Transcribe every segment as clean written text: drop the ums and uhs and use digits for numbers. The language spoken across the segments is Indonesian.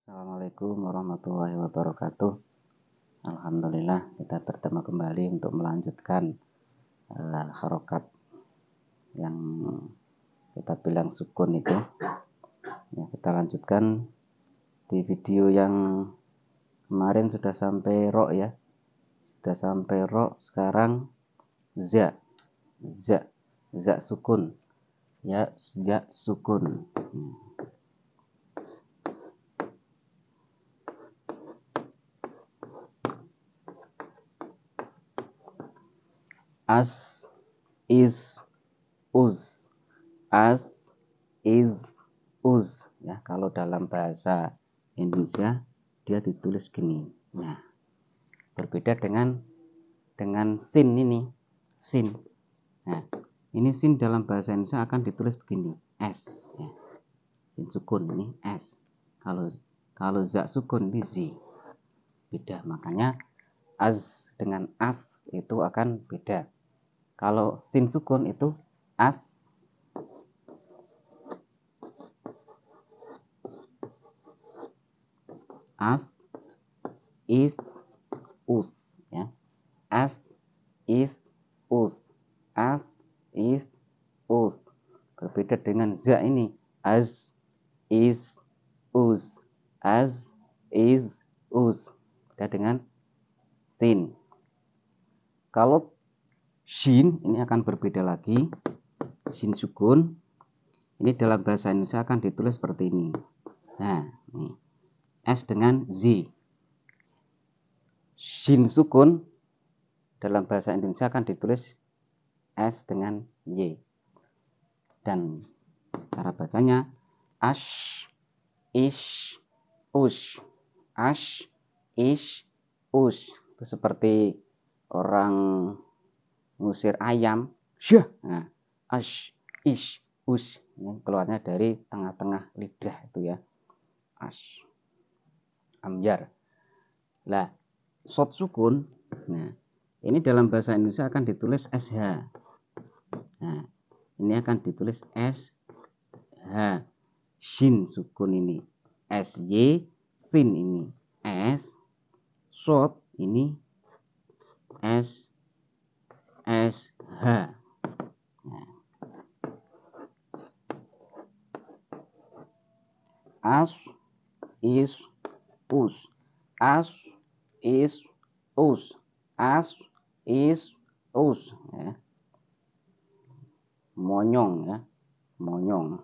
Assalamualaikum warahmatullahi wabarakatuh. Alhamdulillah kita bertemu kembali untuk melanjutkan harokat yang kita bilang sukun itu. Ya, kita lanjutkan di video yang kemarin sudah sampai ro ya. Sudah sampai ro, sekarang za sukun. Ya, za sukun. As, is, uz. As, is, uz. Ya, kalau dalam bahasa Indonesia dia ditulis gini. Nah, berbeda dengan sin ini. Sin. Nah, ini sin dalam bahasa Indonesia akan ditulis begini. S. Ya. Sin sukun ini S. Kalau za sukun ini Z. Beda. Makanya az dengan as itu akan beda. Kalau sin sukun itu as, is, us, ya. As, is, us, as, is, us. Berbeda dengan za ini, as, is, us, as, is, us. Beda dengan sin. Kalau shin ini akan berbeda lagi. Shin sukun ini dalam bahasa Indonesia akan ditulis seperti ini. Nah, ini S dengan Z. Shin sukun dalam bahasa Indonesia akan ditulis S dengan Y. Dan cara bacanya ash, ish, ush. Ash, ish, ush. Itu seperti orang ngusir ayam. Syah. Nah, ash, ish, ush. Ini keluarnya dari tengah-tengah lidah itu ya. Ash. Amyar. Lah, shot sukun. Nah, ini dalam bahasa Indonesia akan ditulis SH. Nah, ini akan ditulis SH. Shin sukun ini SY, sin ini S, shot ini SH. Nah. As, is, us. As, is, us. As, is, us. Ya. Monyong ya. Monyong.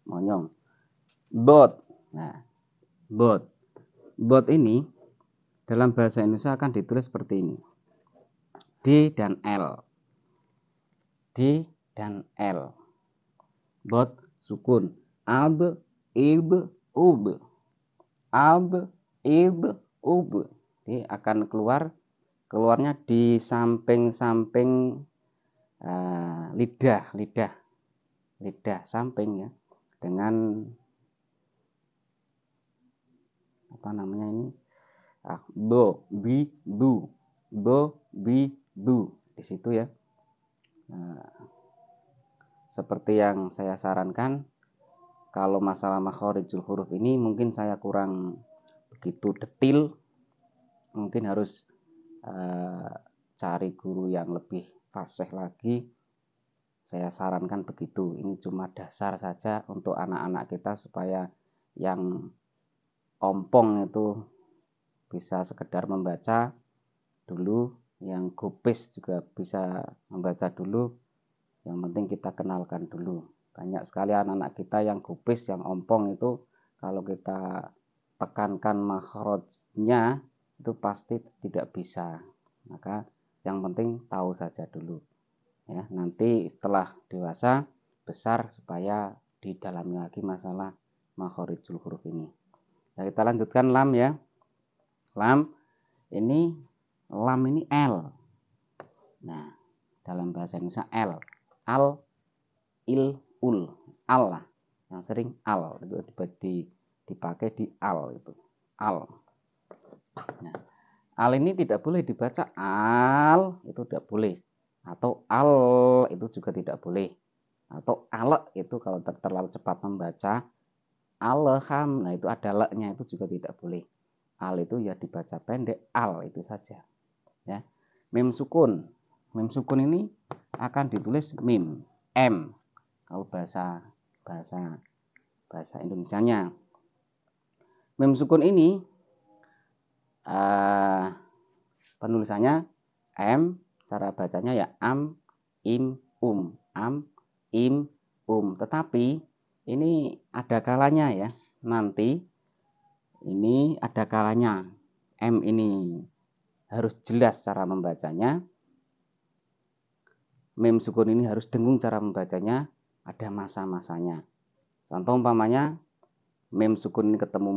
Monyong. Bot. Nah, bot. Bot ini dalam bahasa Indonesia akan ditulis seperti ini. D dan L. D dan L. Bot sukun. Ab, ib, ub. Ab, ib, ub. Ini akan keluarnya di samping-samping lidah samping ya, dengan apa namanya ini, bo, bi, bu, bo, bi, bu, di situ ya. Seperti yang saya sarankan, kalau masalah makhorijul huruf ini mungkin saya kurang begitu detail, mungkin harus cari guru yang lebih fasih lagi. Saya sarankan begitu. Ini cuma dasar saja untuk anak-anak kita supaya yang ompong itu bisa sekedar membaca dulu, yang gupis juga bisa membaca dulu. Yang penting kita kenalkan dulu. Banyak sekali anak-anak kita yang gupis, yang ompong itu kalau kita tekankan makhrajnya itu pasti tidak bisa. Maka yang penting tahu saja dulu. Ya, nanti setelah dewasa besar supaya didalami lagi masalah makhorijul huruf ini. Nah, kita lanjutkan lam ya. Lam ini L. Nah, dalam bahasa Indonesia L. Al, il, ul. Al lah. Yang sering al itu dipakai di al itu. Al. Nah, al ini tidak boleh dibaca al, itu tidak boleh. Atau al itu juga tidak boleh. Atau al itu kalau terlalu cepat membaca alham. Nah, itu ada le-nya, itu juga tidak boleh. Al itu ya dibaca pendek, al itu saja. Ya. Mim sukun. Mim sukun ini akan ditulis mim, m. Kalau bahasa Indonesianya. Mim sukun ini penulisannya m, cara bacanya ya am, im, am, im, tetapi ini ada kalanya ya, nanti ini ada kalanya m ini harus jelas cara membacanya, mim sukun ini harus dengung cara membacanya, ada masa-masanya. Contoh umpamanya mim sukun ketemu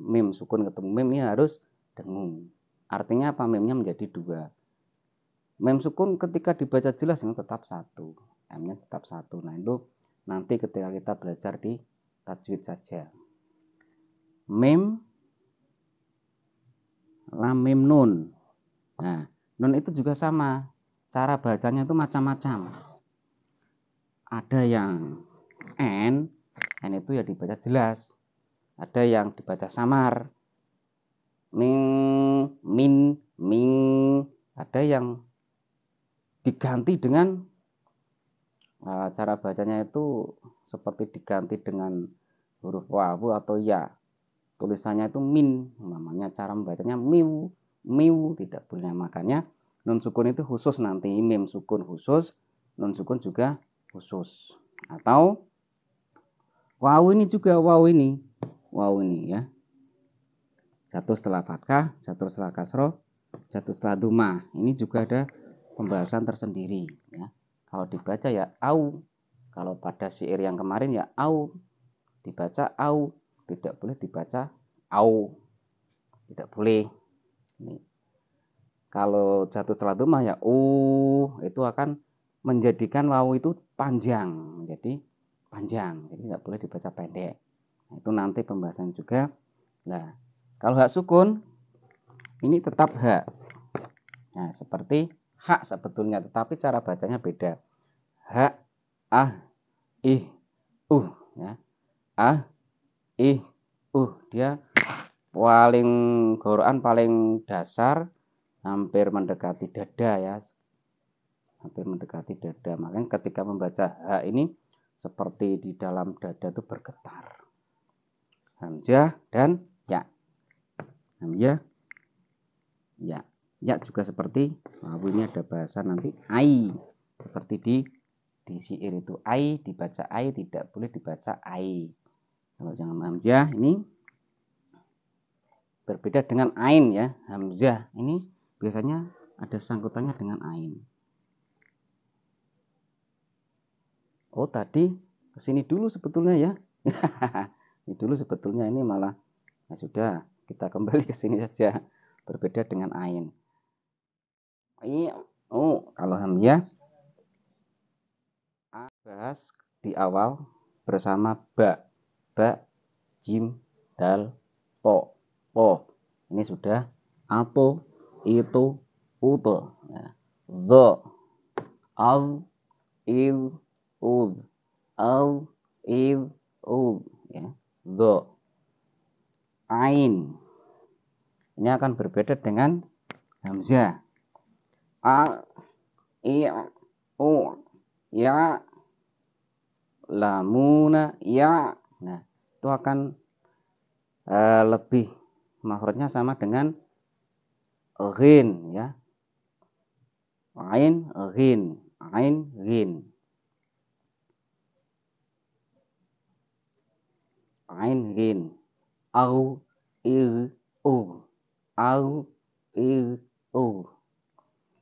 mim sukun ketemu mim, ini harus dengung. Artinya apa? Mimnya menjadi 2. Mim sukun ketika dibaca jelas ini tetap 1. M-nya tetap 1. Nah, itu nanti ketika kita belajar di tajwid saja. Mim, lam, mim, nun. Nah, nun itu juga sama. Cara bacanya itu macam-macam. Ada yang n itu ya dibaca jelas. Ada yang dibaca samar, ming, min, ming. Ada yang diganti dengan cara bacanya itu seperti diganti dengan huruf wawu atau ya. Tulisannya itu min, namanya cara membacanya miu, miu, tidak boleh. Makanya nun sukun itu khusus nanti, mim sukun khusus, nun sukun juga khusus. Atau wawu ini juga, wawu ini ya. Jatuh setelah fathah, jatuh setelah kasroh, jatuh setelah dumah. Ini juga ada pembahasan tersendiri ya. Kalau dibaca ya au. Kalau pada syair yang kemarin ya au. Dibaca au, tidak boleh dibaca au. Tidak boleh. Ini. Kalau jatuh setelah dumah ya itu akan menjadikan wawu itu panjang, menjadi panjang. Jadi tidak boleh dibaca pendek. Nah, itu nanti pembahasan juga. Nah, kalau hak sukun ini tetap hak. Nah, seperti hak sebetulnya, tetapi cara bacanya beda. Hak, ih, ya. Ih, dia paling Quran paling dasar, hampir mendekati dada ya. Hampir mendekati dada. Makanya ketika membaca hak ini seperti di dalam dada itu bergetar. Hamzah dan ya. Hamzah, ya. Ya juga seperti ini ada bahasa nanti ai. Seperti di syair itu ai dibaca ai, tidak boleh dibaca ai. Kalau jangan hamzah ini berbeda dengan ain ya. Hamzah ini biasanya ada sangkutannya dengan ain. Oh, tadi kesini dulu sebetulnya ya. Ini dulu sebetulnya, ini malah ya sudah, kita kembali ke sini saja. Berbeda dengan ain. Kalau hamzah bahas di awal bersama ba, jim, dal, po. Ini sudah apo, itu, ute. Ya. The, al, il, ud, al, il, ud. Ya. The, ain. Ini akan berbeda dengan hamzah. A, i, u, ya, lamuna, ya. Nah, itu akan lebih makhrajnya sama dengan ghin ya. Ain, ghin, ain, ghin. Ain, ghin. Au, il, u. Au, il, u.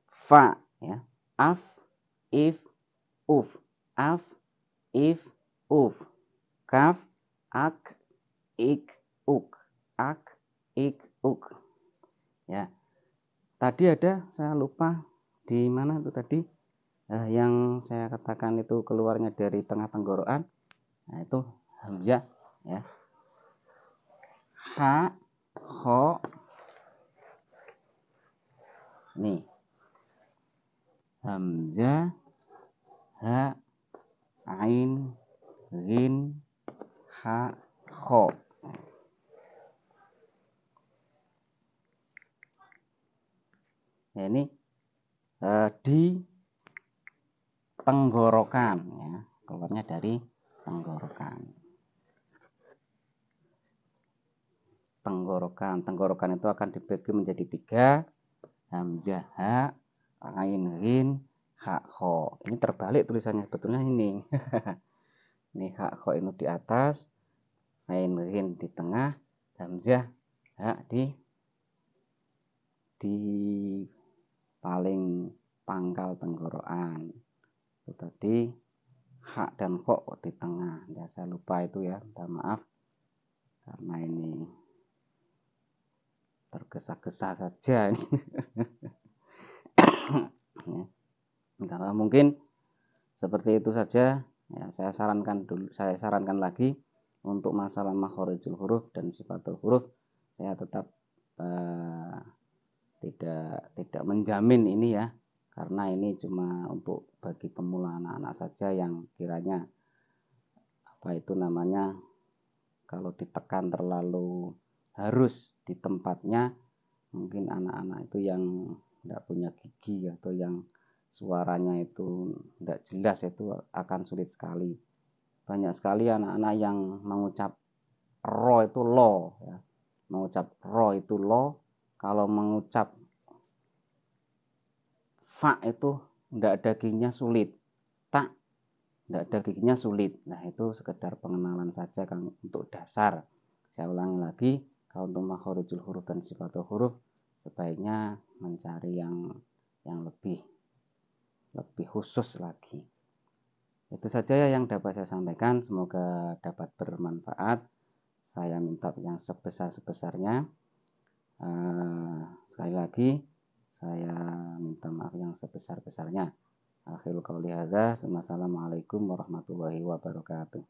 Fa ya. Af, if, uf. Af, if, uf. Kaf, ak, ik, uk. Ak, ik, uk. Ya. Tadi ada, saya lupa di mana itu tadi, yang saya katakan itu keluarnya dari tengah tenggorokan. Nah, itu hamzah ya. Ha, ho. Nih. Hamzah, ha, ain, ghin, ha, kho. Ya, ini di tenggorokan, ya, keluarnya dari tenggorokan. Tenggorokan itu akan dibagi menjadi 3, hamzah, ha, ain, ghin, ha, kho. Ini terbalik tulisannya sebetulnya ini. Ini ha, kho ini di atas, ain, ghin di tengah, hamzah, ha di paling pangkal tenggorokan. Itu tadi ha dan kho di tengah. Ya, saya lupa itu ya, minta maaf karena ini tergesa-gesa saja ini. Ya, mungkin seperti itu saja. Ya, saya sarankan lagi untuk masalah makhorijul huruf dan sifatul huruf, saya tetap tidak menjamin ini ya, karena ini cuma untuk bagi pemula anak-anak saja yang kiranya kalau ditekan terlalu harus di tempatnya, mungkin anak-anak itu yang tidak punya gigi atau yang suaranya itu tidak jelas itu akan sulit sekali. Banyak sekali anak-anak yang mengucap ro itu lo, ya. Mengucap ro itu lo, kalau mengucap fa itu tidak ada giginya sulit, tak tidak ada giginya sulit. Nah, itu sekedar pengenalan saja kan, untuk dasar. Saya ulangi lagi, kalau untuk makhorijul huruf dan sifatul huruf sebaiknya mencari yang lebih khusus lagi. Itu saja ya yang dapat saya sampaikan, semoga dapat bermanfaat. Saya minta yang sebesar-besarnya. Sekali lagi saya minta maaf yang sebesar-besarnya. Akhirul qauli hadza, wassalamualaikum warahmatullahi wabarakatuh.